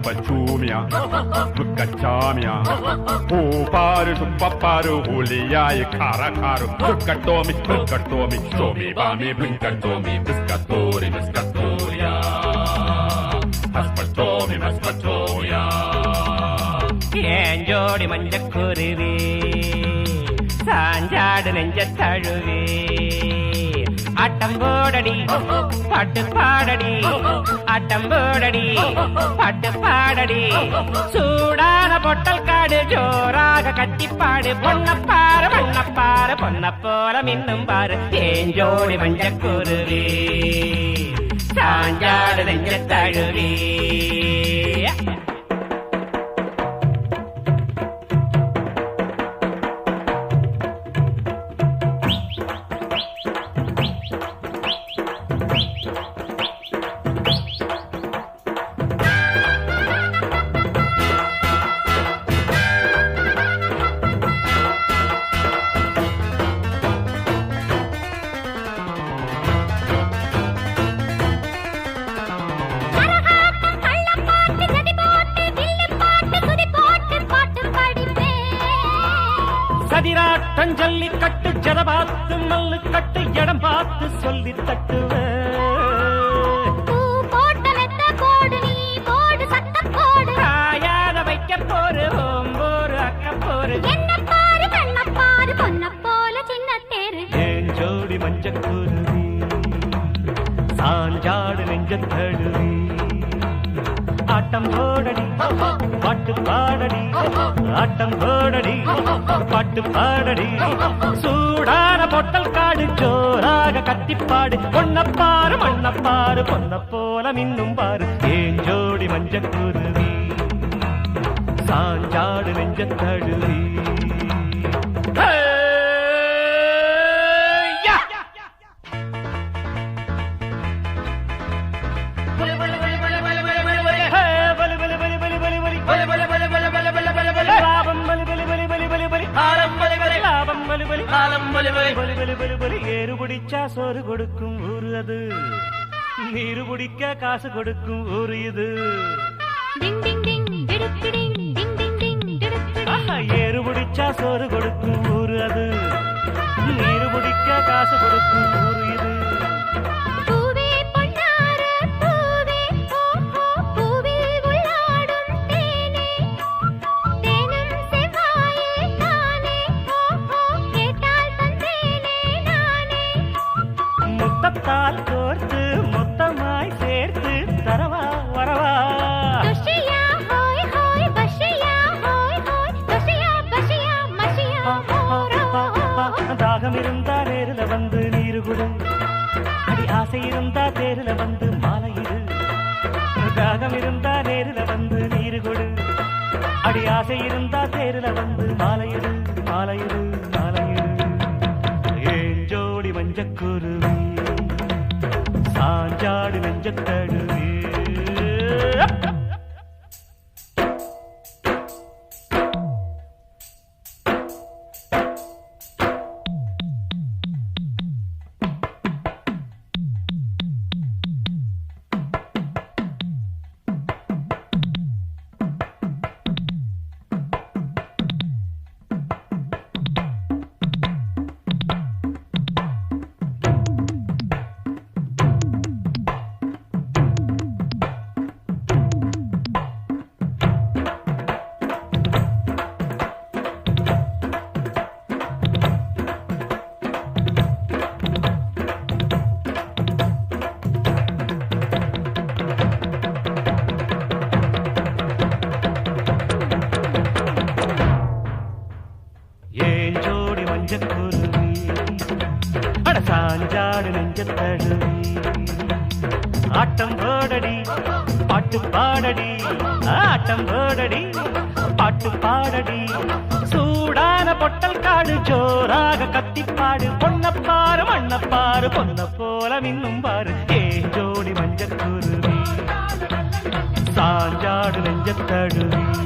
பச்சூமியா முக்கச்சாமியா பூப்பாரு துப்பப்பாரு ஹூலியாய் காரகாரு முக்கட்டோமி முக்கட்டோமி சோமி பாமி முக்கட்டோமி மிஸ்கத்தோரி மிஸ்கத்தோரியா மஸ்கட்டோமி மஸ்கட்டோரியா ஏன் ஜோடி மஞ்சக்குருவி சாஞ்சாடு நெஞ்ச தழுவி ஆட்டம் போடடி பாட்டு பாடடி ஆட்டம் போடடி பாட்டு பாடடி சூடான பொட்டல் காடு ஜோராக கட்டிப்பாடு பொன்னப்பாரு பொன்னப்பாரு பொன்ன போல மின்னும் பாரு ஏன் ஜோடி மஞ்சக்குருவி சாஞ்சாடு நெஞ்ச தழுவி சதிராட்டம் ஜல்லி கட்டு ஜட பார்த்து மல்லு கட்டு இடம் பார்த்து சொல்லி தட்டுவ காயாத வைக்க போரு ஓம்போரு அக்க போரு ஏன் ஜோடி மஞ்சக்குருவி சாஞ்சாடு நெஞ்ச தழுவி ஆட்டம் போடடி பாட்டு பாடடி ஆட்டம் போடடி பாட்டு பாடடி சூடான பொட்டல் காடு ஜோராக கத்திப்பாடு பொன்னப்பாரு மண்ணப்பாரு பொன்ன போல மின்னும் பாரு ஏன் ஜோடி மஞ்சக்குருவி சாஞ்சாடு நெஞ்ச தழுவி ஏறு பிடிச்சா சோறு கொடுக்கும் ஊரு அது நீரு பிடிக்க காசு கொடுக்கும் ஊரு இது ஏறு பிடிச்சா சோறு கொடுக்கும் ஊரு அது நீரு பிடிக்க காசு கொடுக்கும் ஊரு இது முத்தத்தால் கோர்த்து மொத்தமாய் சேர்த்து தரவா வரவா தாகம் இருந்தா நேருல வந்து நீரு குடு அடி ஆசை இருந்தா தேருல வந்து மாலையிடு தாகம் இருந்தா நேருல வந்து நீரு குடு அடி ஆசை இருந்தா தேருல வந்து மாலையிடு மாலையிடு மாலையிடு ஏன் ஜோடி மஞ்சக்குருவி சாஞ்சாடு நெஞ்ச தழுவி சாஞ்சாடு நெஞ்ச தழுவி ஆட்டம் போடடி பாட்டு பாடடி ஆட்டம் போடடி பாட்டு பாடடி சூடான பொட்டல் காடு ஜோராக கத்திப்பாடு பொன்னப்பாரு மண்ணப்பாரு பொன்ன போல மின்னும் பாரு ஏ ஜோடி மஞ்சக்குருவி சாஞ்சாடு நெஞ்ச தழுவி